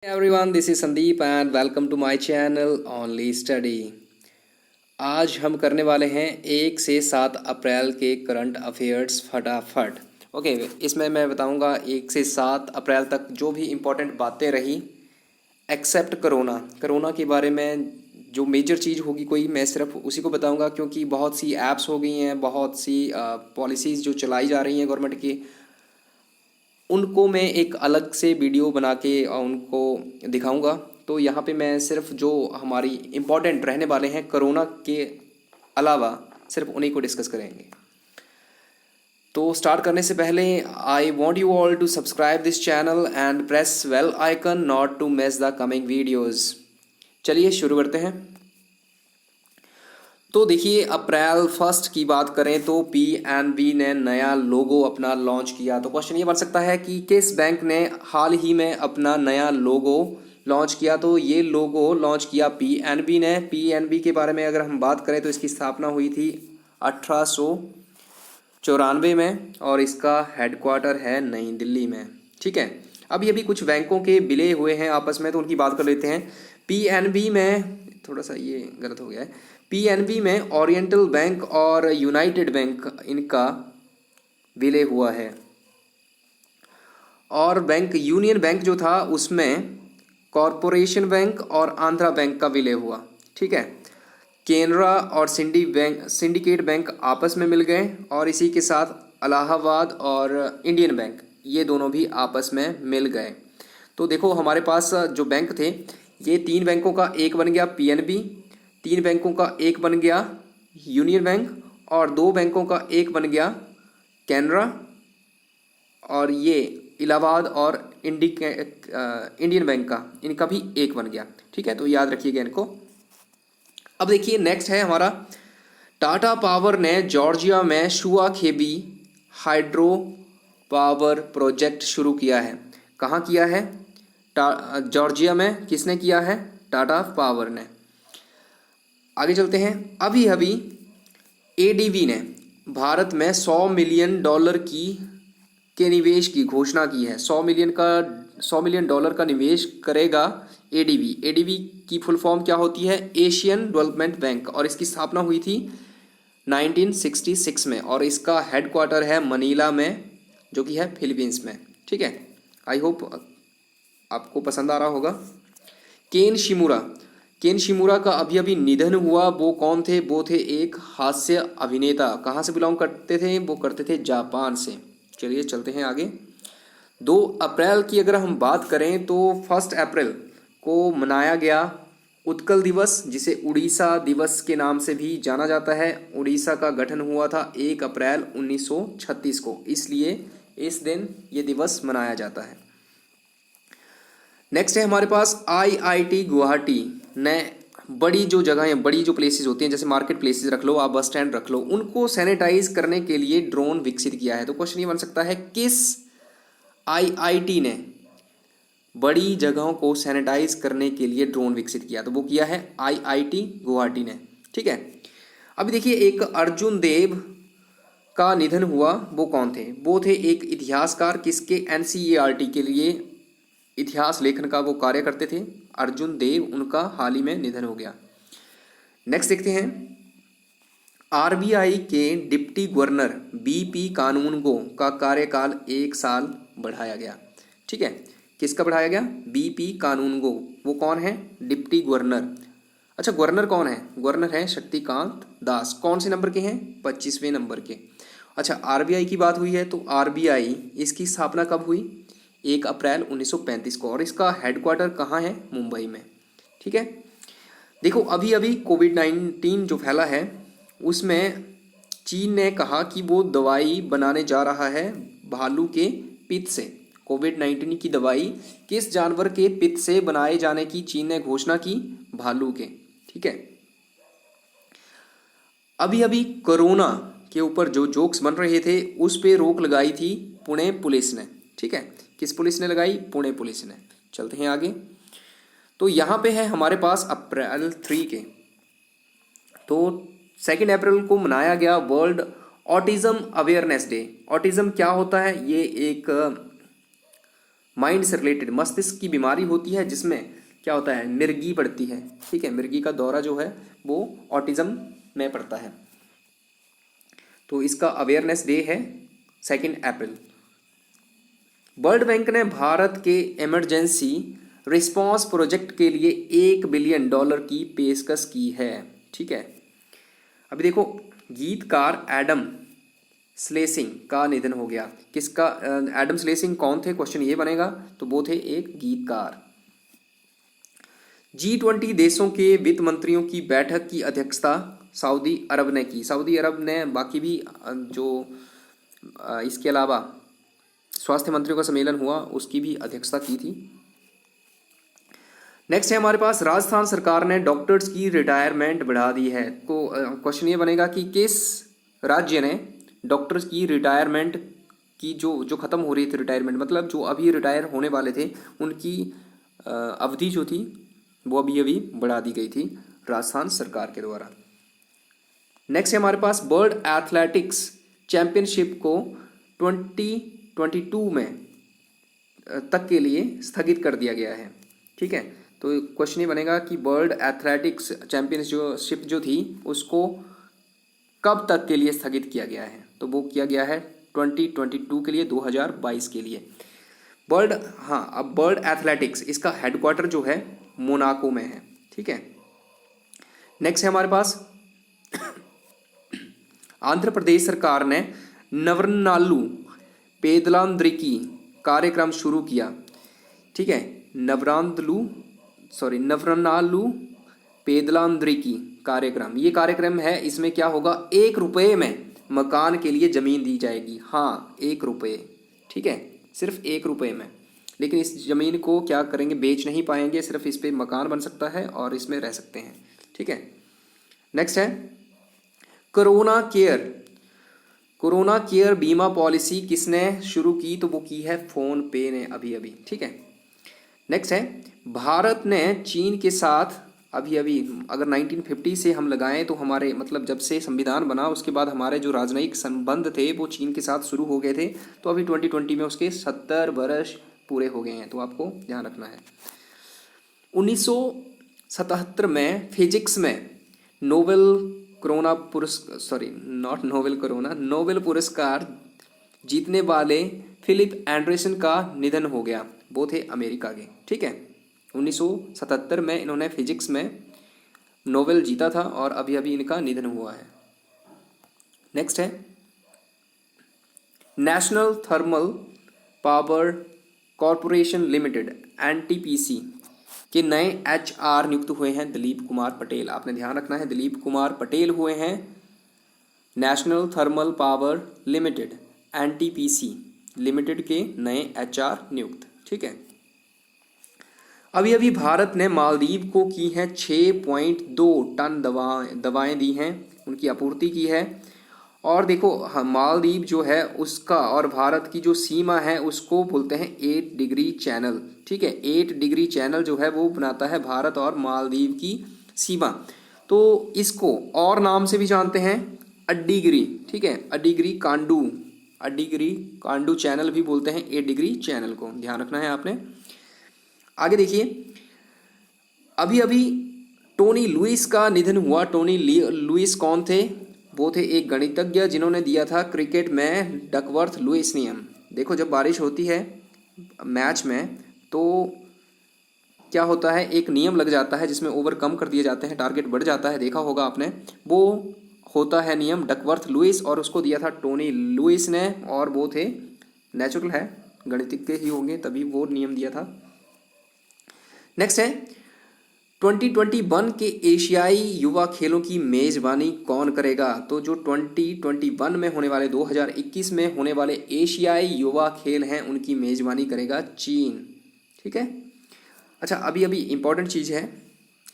Everyone, this is Sandeep and welcome to my channel only study. आज हम करने वाले हैं 1 से 7 अप्रैल के करंट अफेयर्स फटाफट। ओके, इसमें मैं बताऊंगा 1 से 7 अप्रैल तक जो भी इम्पोर्टेंट बातें रही एक्सेप्ट कोरोना के बारे में। जो मेजर चीज़ होगी कोई, मैं सिर्फ उसी को बताऊंगा, क्योंकि बहुत सी ऐप्स हो गई हैं, बहुत सी पॉलिसीज़ जो चलाई जा रही हैं गवर्नमेंट की, उनको मैं एक अलग से वीडियो बना के उनको दिखाऊंगा। तो यहाँ पे मैं सिर्फ जो हमारी इम्पोर्टेंट रहने वाले हैं कोरोना के अलावा सिर्फ उन्हीं को डिस्कस करेंगे। तो स्टार्ट करने से पहले I want you all to subscribe this channel and press bell icon not to miss the coming videos. चलिए शुरू करते हैं। तो देखिए, अप्रैल 1 की बात करें तो पीएनबी ने नया लोगो अपना लॉन्च किया। तो क्वेश्चन ये बन सकता है कि किस बैंक ने हाल ही में अपना नया लोगो लॉन्च किया। तो ये लोगो लॉन्च किया पीएनबी ने। पीएनबी के बारे में अगर हम बात करें तो इसकी स्थापना हुई थी 1894 में और इसका हेडक्वार्टर है नई दिल्ली में। ठीक है, अभी कुछ बैंकों के विलय हुए हैं आपस में, तो उनकी बात कर लेते हैं। पीएनबी में थोड़ा सा ये गलत हो गया है। पीएनबी में ओरिएंटल बैंक और यूनाइटेड बैंक इनका विलय हुआ है। और बैंक यूनियन बैंक जो था उसमें कॉरपोरेशन बैंक और आंध्रा बैंक का विलय हुआ। ठीक है, केनरा और सिंडिकेट बैंक आपस में मिल गए और इसी के साथ इलाहाबाद और इंडियन बैंक, ये दोनों भी आपस में मिल गए। तो देखो, हमारे पास जो बैंक थे, ये 3 बैंकों का एक बन गया पीएनबी, 3 बैंकों का एक बन गया यूनियन बैंक और 2 बैंकों का एक बन गया कैनरा, और ये इलाहाबाद और इंडियन बैंक का, इनका भी एक बन गया। ठीक है, तो याद रखिएगा इनको। अब देखिए, नेक्स्ट है हमारा, टाटा पावर ने जॉर्जिया में शुआ खेबी हाइड्रो पावर प्रोजेक्ट शुरू किया है। कहाँ किया है? जॉर्जिया में। किसने किया है? टाटा पावर ने। आगे चलते हैं। अभी एडीबी ने भारत में $100 मिलियन के निवेश की घोषणा की है। $100 मिलियन का निवेश करेगा एडीबी। एडीबी की फुल फॉर्म क्या होती है? एशियन डेवलपमेंट बैंक, और इसकी स्थापना हुई थी 1966 में और इसका हेडक्वार्टर है मनीला में, जो कि है फिलीपींस में। ठीक है, आई होप आपको पसंद आ रहा होगा। केन शिमुरा का अभी निधन हुआ। वो कौन थे? वो थे एक हास्य अभिनेता। कहाँ से बिलोंग करते थे? वो करते थे जापान से। चलिए चलते हैं आगे। 2 अप्रैल की अगर हम बात करें तो 1 अप्रैल को मनाया गया उत्कल दिवस, जिसे उड़ीसा दिवस के नाम से भी जाना जाता है। उड़ीसा का गठन हुआ था 1 अप्रैल 1936 को, इसलिए इस दिन ये दिवस मनाया जाता है। नेक्स्ट है हमारे पास आईआईटी गुवाहाटी ने बड़ी जो जगहें, बड़ी जो प्लेसेस होती हैं, जैसे मार्केट प्लेसेस रख लो, आप बस स्टैंड रख लो, उनको सैनिटाइज करने के लिए ड्रोन विकसित किया है। तो क्वेश्चन ये बन सकता है, किस आईआईटी ने बड़ी जगहों को सैनिटाइज करने के लिए ड्रोन विकसित किया? तो वो किया है आईआईटी गुवाहाटी ने। ठीक है, अभी देखिए, एक अर्जुन देव का निधन हुआ। वो कौन थे? वो थे एक इतिहासकार, किसके? एनसीईआरटी के लिए इतिहास लेखन का वो कार्य करते थे। अर्जुन देव, उनका हाल ही में निधन हो गया। नेक्स्ट देखते हैं, आरबीआई के डिप्टी गवर्नर बीपी कानूनगो का कार्यकाल 1 साल बढ़ाया गया। ठीक है, किसका बढ़ाया गया? बीपी कानूनगो। वो कौन है? Deputy governor. अच्छा, गवर्नर कौन है? गवर्नर है शक्तिकांत दास। कौन से नंबर के हैं? 25वें नंबर के। अच्छा, आरबीआई की बात हुई है तो आरबीआई, इसकी स्थापना कब हुई? 1 अप्रैल 1935 को, और इसका हेडक्वार्टर कहाँ है? मुंबई में। ठीक है, देखो, अभी कोविड-19 जो फैला है उसमें चीन ने कहा कि वो दवाई बनाने जा रहा है भालू के पित्त से। कोविड-19 की दवाई किस जानवर के पित्त से बनाए जाने की चीन ने घोषणा की? भालू के। ठीक है, अभी कोरोना के ऊपर जो जोक्स बन रहे थे उस पे रोक लगाई थी पुणे पुलिस ने। ठीक है, किस पुलिस ने लगाई? पुणे पुलिस ने। चलते हैं आगे। तो यहाँ पे है हमारे पास अप्रैल 3 के, तो 2 अप्रैल को मनाया गया world autism awareness day. Autism क्या होता है? ये एक माइंड से रिलेटेड मस्तिष्क की बीमारी होती है जिसमें क्या होता है, मिर्गी पड़ती है, ठीक है, मिर्गी का दौरा जो है वो ऑटिज्म में पड़ता है। तो इसका अवेयरनेस डे है 2 अप्रैल। वर्ल्ड बैंक ने भारत के इमरजेंसी रिस्पांस प्रोजेक्ट के लिए $1 बिलियन की पेशकश की है, ठीक है। अभी देखो, गीतकार एडम स्लेसिंग का निधन हो गया। किसका? एडम स्लेसिंग कौन थे, क्वेश्चन ये बनेगा। तो वो थे एक गीतकार। G20 देशों के वित्त मंत्रियों की बैठक की अध्यक्षता सऊदी अरब ने की। सऊदी अरब ने, बाकी भी जो इसके अलावा स्वास्थ्य मंत्रियों का सम्मेलन हुआ उसकी भी अध्यक्षता की थी। नेक्स्ट है हमारे पास, राजस्थान सरकार ने डॉक्टर्स की रिटायरमेंट बढ़ा दी है। तो क्वेश्चन ये बनेगा कि किस राज्य ने डॉक्टर्स की रिटायरमेंट की, जो ख़त्म हो रही थी रिटायरमेंट, मतलब जो अभी रिटायर होने वाले थे उनकी अवधि जो थी वो अभी बढ़ा दी गई थी राजस्थान सरकार के द्वारा। नेक्स्ट है हमारे पास, वर्ल्ड एथलेटिक्स चैंपियनशिप को 2022 में तक के लिए स्थगित कर दिया गया है, ठीक है। तो क्वेश्चन ये बनेगा कि वर्ल्ड एथलेटिक्स चैंपियनशिप जो थी उसको कब तक के लिए स्थगित किया गया है। तो वो किया गया है 2022 के लिए, 2022 के लिए। अब वर्ल्ड एथलेटिक्स, इसका हेडक्वार्टर जो है मोनाको में है, ठीक है। नेक्स्ट है हमारे पास, आंध्र प्रदेश सरकार ने नवरनालू पेदलांद्रिकी कार्यक्रम शुरू किया, ठीक है। नवरनालू पेदलांद्रिकी कार्यक्रम, ये कार्यक्रम है। इसमें क्या होगा, ₹1 में मकान के लिए ज़मीन दी जाएगी। हाँ, ₹1, ठीक है, सिर्फ ₹1 में। लेकिन इस ज़मीन को क्या करेंगे, बेच नहीं पाएंगे, सिर्फ इस पे मकान बन सकता है और इसमें रह सकते हैं, ठीक है। नेक्स्ट है कोरोना केयर बीमा पॉलिसी किसने शुरू की। तो वो की है फोन पे ने अभी, ठीक है। नेक्स्ट है, भारत ने चीन के साथ अभी अगर 1950 से हम लगाएं तो हमारे, मतलब जब से संविधान बना उसके बाद हमारे जो राजनयिक संबंध थे वो चीन के साथ शुरू हो गए थे। तो अभी 2020 में उसके 70 वर्ष पूरे हो गए हैं, तो आपको ध्यान रखना है। 1977 में फिजिक्स में नोबेल पुरस्कार जीतने वाले फिलिप एंडरसन का निधन हो गया। वो थे अमेरिका के, ठीक है। 1977 में इन्होंने फिजिक्स में नोबेल जीता था और अभी इनका निधन हुआ है। नेक्स्ट है, national thermal power corporation limited NTPC के नए HR नियुक्त हुए हैं दिलीप कुमार पटेल। आपने ध्यान रखना है, दिलीप कुमार पटेल हुए हैं national thermal power limited NTPC limited के नए HR नियुक्त, ठीक है। अभी भारत ने मालदीव को की हैं 6.2 टन दवाएं दी हैं, उनकी आपूर्ति की है। और देखो, मालदीव जो है उसका और भारत की जो सीमा है उसको बोलते हैं 8 डिग्री चैनल, ठीक है। 8 डिग्री चैनल जो है वो बनाता है भारत और मालदीव की सीमा। तो इसको और नाम से भी जानते हैं, अड्डीगिरी, ठीक है। अड्डीगिरी कांडू चैनल भी बोलते हैं 8 डिग्री चैनल को, ध्यान रखना है आपने। आगे देखिए, अभी टोनी लुइस का निधन हुआ। टोनी लुइस कौन थे? वो थे एक गणितज्ञ जिन्होंने दिया था क्रिकेट में डकवर्थ लुइस नियम। देखो, जब बारिश होती है मैच में तो क्या होता है, एक नियम लग जाता है जिसमें ओवर कम कर दिए जाते हैं, टारगेट बढ़ जाता है, देखा होगा आपने। वो होता है नियम डकवर्थ लुइस और उसको दिया था टोनी लुइस ने, और वो थे, नेचुरल है, गणितज्ञ ही होंगे तभी वो नियम दिया था। नेक्स्ट है, 2021 के एशियाई युवा खेलों की मेज़बानी कौन करेगा? तो जो 2021 में होने वाले 2021 में होने वाले एशियाई युवा खेल हैं उनकी मेज़बानी करेगा चीन, ठीक है। अच्छा, अभी इम्पॉर्टेंट चीज़ है,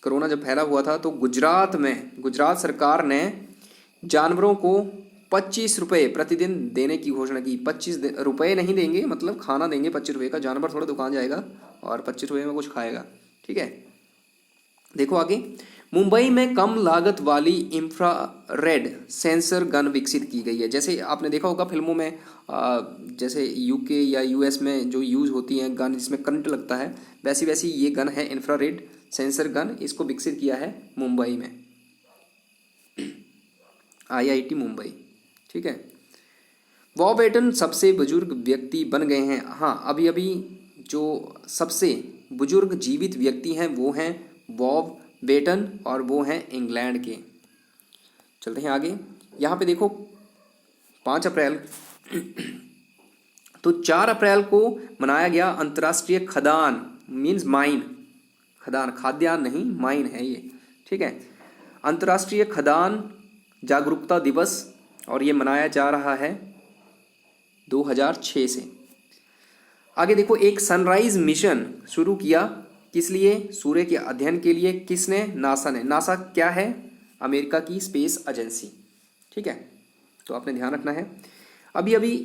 कोरोना जब फैला हुआ था तो गुजरात सरकार ने जानवरों को 25 रुपये प्रतिदिन देने की घोषणा की। 25 रुपये नहीं देंगे, मतलब खाना देंगे 25 रुपये का। जानवर थोड़ा दुकान जाएगा और 25 रुपये में कुछ खाएगा, ठीक है। देखो आगे, मुंबई में कम लागत वाली इंफ्रारेड सेंसर गन विकसित की गई है। जैसे आपने देखा होगा फिल्मों में जैसे यूके या यूएस में जो यूज़ होती हैं गन जिसमें करंट लगता है, वैसी वैसी ये गन है इंफ्रारेड सेंसर गन। इसको विकसित किया है मुंबई में, आईआईटी मुंबई। ठीक है। वॉबेटन सबसे बुजुर्ग व्यक्ति बन गए हैं। हाँ, अभी अभी जो सबसे बुजुर्ग जीवित व्यक्ति हैं वो हैं बॉब बेटन और वो हैं इंग्लैंड के। चलते हैं आगे। यहाँ पे देखो 5 अप्रैल तो 4 अप्रैल को मनाया गया अंतर्राष्ट्रीय खदान मीन्स माइन, खदान खाद्यान्न नहीं माइन है ये। ठीक है, अंतर्राष्ट्रीय खदान जागरूकता दिवस, और ये मनाया जा रहा है 2006 से। आगे देखो, एक सनराइज मिशन शुरू किया, किस लिए? सूर्य के अध्ययन के लिए। किसने? नासा ने। नासा क्या है? अमेरिका की स्पेस एजेंसी। ठीक है, तो आपने ध्यान रखना है। अभी अभी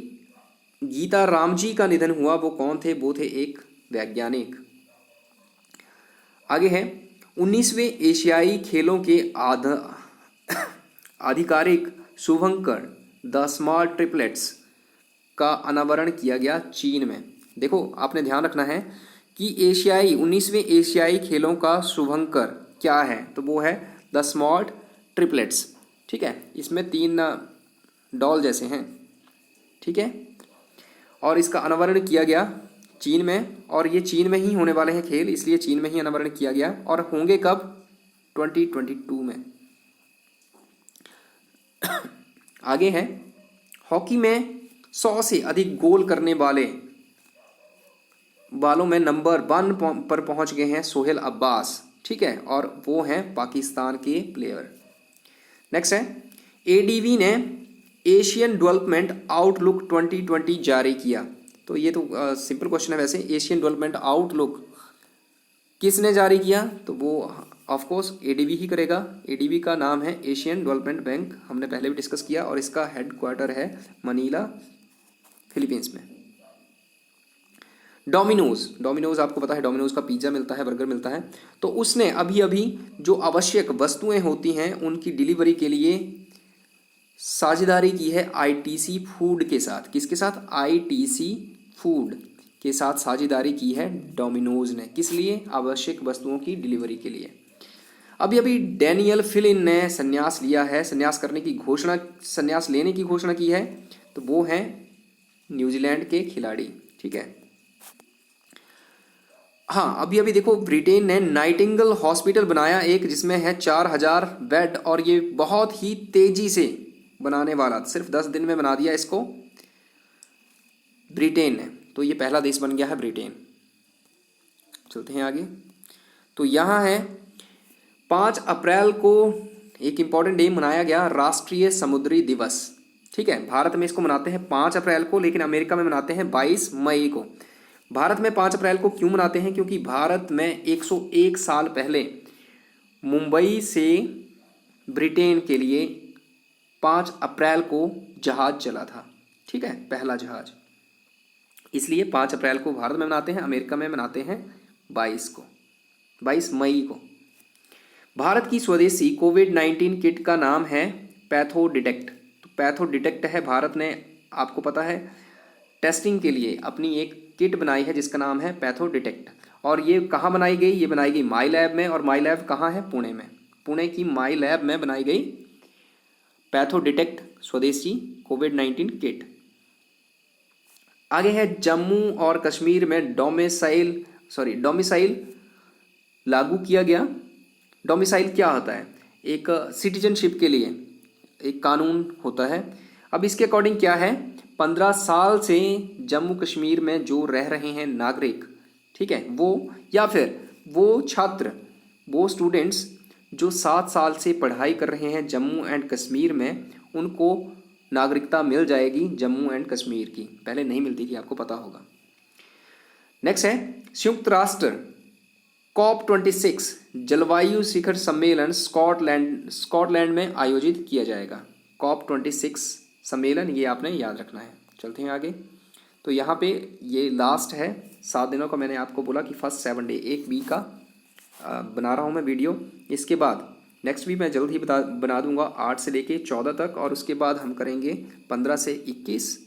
गीता राम जी का निधन हुआ, वो कौन थे? वो थे एक वैज्ञानिक। आगे है 19वें एशियाई खेलों के आधिकारिक शुभंकर द स्मॉल ट्रिपलेट्स का अनावरण किया गया चीन में। देखो आपने ध्यान रखना है कि 19वें एशियाई खेलों का शुभंकर क्या है? तो वो है द स्मॉल ट्रिपलेट्स। ठीक है, इसमें 3 डॉल जैसे हैं। ठीक है, और इसका अनावरण किया गया चीन में, और ये चीन में ही होने वाले हैं खेल, इसलिए चीन में ही अनावरण किया गया। और होंगे कब? 2022 में। आगे है हॉकी में 100 से अधिक गोल करने वालों में नंबर 1 पर पहुंच गए हैं सोहेल अब्बास। ठीक है, और वो हैं पाकिस्तान के प्लेयर। नेक्स्ट है एडीबी ने एशियन डेवलपमेंट आउटलुक 2020 जारी किया। तो ये तो सिंपल क्वेश्चन है वैसे। एशियन डेवलपमेंट आउटलुक किसने जारी किया? तो वो ऑफ कोर्स एडीबी ही करेगा। एडीबी का नाम है एशियन डेवलपमेंट बैंक, हमने पहले भी डिस्कस किया, और इसका हेडक्वार्टर है मनीला, फिलीपींस में। डोमिनोज आपको पता है, डोमिनोज का पिज्ज़ा मिलता है, बर्गर मिलता है। तो उसने अभी अभी जो आवश्यक वस्तुएं होती हैं उनकी डिलीवरी के लिए साझेदारी की है आईटीसी फूड के साथ। किसके साथ? आईटीसी फूड के साथ साझेदारी की है डोमिनोज ने। किस लिए? आवश्यक वस्तुओं की डिलीवरी के लिए। अभी अभी डैनियल फिलिन ने संन्यास लिया है, संन्यास लेने की घोषणा की है। तो वो हैं न्यूजीलैंड के खिलाड़ी। ठीक है। हाँ, अभी अभी देखो ब्रिटेन ने नाइटिंगेल हॉस्पिटल बनाया एक, जिसमें है 4000 बेड, और ये बहुत ही तेजी से बनाने वाला, सिर्फ 10 दिन में बना दिया इसको ब्रिटेन ने। तो ये पहला देश बन गया है ब्रिटेन। चलते हैं आगे। तो यहाँ है 5 अप्रैल को एक इम्पॉर्टेंट डे मनाया गया, राष्ट्रीय समुद्री दिवस। ठीक है, भारत में इसको मनाते हैं 5 अप्रैल को, लेकिन अमेरिका में मनाते हैं 22 मई को। भारत में 5 अप्रैल को क्यों मनाते हैं? क्योंकि भारत में 101 साल पहले मुंबई से ब्रिटेन के लिए 5 अप्रैल को जहाज चला था। ठीक है, पहला जहाज, इसलिए 5 अप्रैल को भारत में मनाते हैं, अमेरिका में मनाते हैं 22 मई को। भारत की स्वदेशी कोविड-19 किट का नाम है पैथो डिटेक्ट। तो पैथो डिटेक्ट है, भारत ने आपको पता है टेस्टिंग के लिए अपनी एक किट बनाई है जिसका नाम है पैथो डिटेक्ट। और ये कहाँ बनाई गई? ये बनाई गई माई लैब में, और माई लैब कहाँ है? पुणे में। पुणे की माई लैब में बनाई गई पैथो डिटेक्ट स्वदेशी कोविड-19 किट। आगे है जम्मू और कश्मीर में डोमिसाइल लागू किया गया। डोमिसाइल क्या होता है? एक सिटीजनशिप के लिए एक कानून होता है। अब इसके अकॉर्डिंग क्या है, 15 साल से जम्मू कश्मीर में जो रह रहे हैं नागरिक, ठीक है, वो या फिर वो छात्र, वो स्टूडेंट्स जो 7 साल से पढ़ाई कर रहे हैं जम्मू एंड कश्मीर में, उनको नागरिकता मिल जाएगी जम्मू एंड कश्मीर की। पहले नहीं मिलती थी, आपको पता होगा। नेक्स्ट है संयुक्त राष्ट्र COP26 जलवायु शिखर सम्मेलन स्कॉटलैंड में आयोजित किया जाएगा। COP26 सम्मेलन, ये आपने याद रखना है। चलते हैं आगे। तो यहाँ पे ये लास्ट है 7 दिनों का। मैंने आपको बोला कि फर्स्ट 7 डे, एक वीक का बना रहा हूँ मैं वीडियो। इसके बाद नेक्स्ट भी मैं जल्द ही बना दूंगा 8 से लेके 14 तक, और उसके बाद हम करेंगे 15 से 21,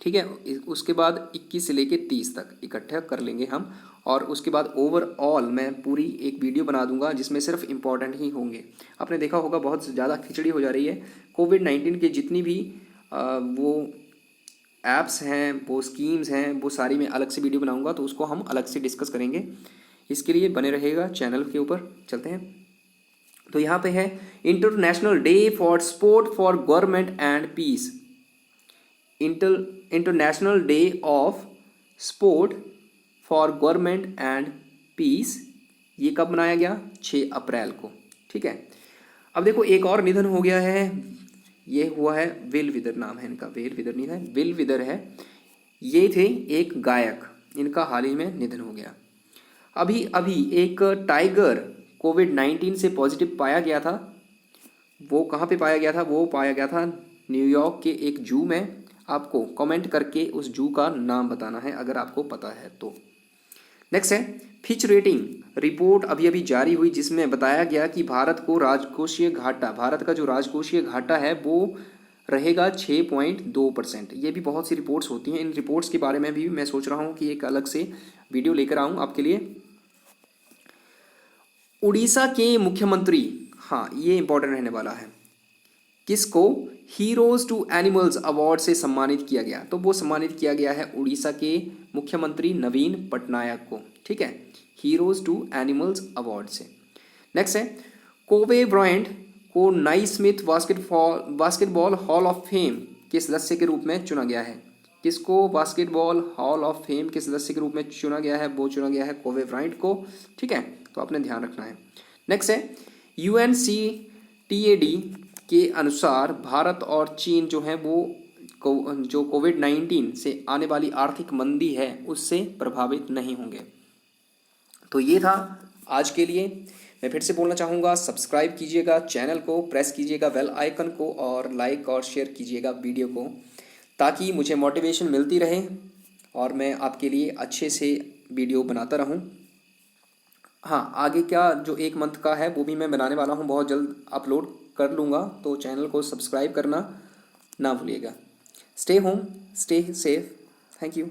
ठीक है। उसके बाद 21 से लेके 30 तक इकट्ठा कर लेंगे हम, और उसके बाद ओवरऑल मैं पूरी एक वीडियो बना दूंगा जिसमें सिर्फ इम्पॉर्टेंट ही होंगे। आपने देखा होगा बहुत ज़्यादा खिचड़ी हो जा रही है। कोविड-19 के जितनी भी वो ऐप्स हैं, वो स्कीम्स हैं, वो सारी मैं अलग से वीडियो बनाऊंगा, तो उसको हम अलग से डिस्कस करेंगे। इसके लिए बने रहेगा चैनल के ऊपर। चलते हैं, तो यहाँ पे है international day for sport for government and peace. International day of sport for government and peace, ये कब मनाया गया? 6 अप्रैल को, ठीक है। अब देखो एक और निधन हो गया है, ये हुआ है विल विदर, नाम है इनका, विल विदर नहीं है, विल विदर है। ये थे एक गायक, इनका हाल ही में निधन हो गया। अभी अभी एक टाइगर कोविड-19 से पॉजिटिव पाया गया था। वो कहाँ पे पाया गया था? वो पाया गया था न्यूयॉर्क के एक जू में। आपको कमेंट करके उस जू का नाम बताना है अगर आपको पता है तो। नेक्स्ट है फिच रेटिंग रिपोर्ट अभी अभी जारी हुई, जिसमें बताया गया कि भारत का जो राजकोषीय घाटा है वो रहेगा 6.2%। ये भी बहुत सी रिपोर्ट्स होती हैं, इन रिपोर्ट्स के बारे में भी मैं सोच रहा हूँ कि एक अलग से वीडियो लेकर आऊँ आपके लिए। उड़ीसा के मुख्यमंत्री, हाँ ये इंपॉर्टेंट रहने वाला है, किसको हीरोज टू एनिमल्स अवार्ड से सम्मानित किया गया? तो वो सम्मानित किया गया है उड़ीसा के मुख्यमंत्री नवीन पटनायक को, ठीक है, हीरोज टू एनिमल्स अवार्ड से। नेक्स्ट है कोबे ब्रायंट को Naismith basketball hall of fame के सदस्य के रूप में चुना गया है। किसको बास्केटबॉल हॉल ऑफ फेम के सदस्य के रूप में चुना गया है? वो चुना गया है कोबे ब्रायंट को, ठीक है, तो आपने ध्यान रखना है। नेक्स्ट है UNCTAD के अनुसार भारत और चीन जो है वो जो कोविड-19 से आने वाली आर्थिक मंदी है उससे प्रभावित नहीं होंगे। तो ये था आज के लिए। मैं फिर से बोलना चाहूँगा, सब्सक्राइब कीजिएगा चैनल को, प्रेस कीजिएगा बेल आइकन को, और लाइक और शेयर कीजिएगा वीडियो को, ताकि मुझे मोटिवेशन मिलती रहे और मैं आपके लिए अच्छे से वीडियो बनाता रहूं। हाँ, आगे क्या जो 1 मंथ का है वो भी मैं बनाने वाला हूँ, बहुत जल्द अपलोड कर लूँगा, तो चैनल को सब्सक्राइब करना ना भूलिएगा। Stay home, stay safe, thank you.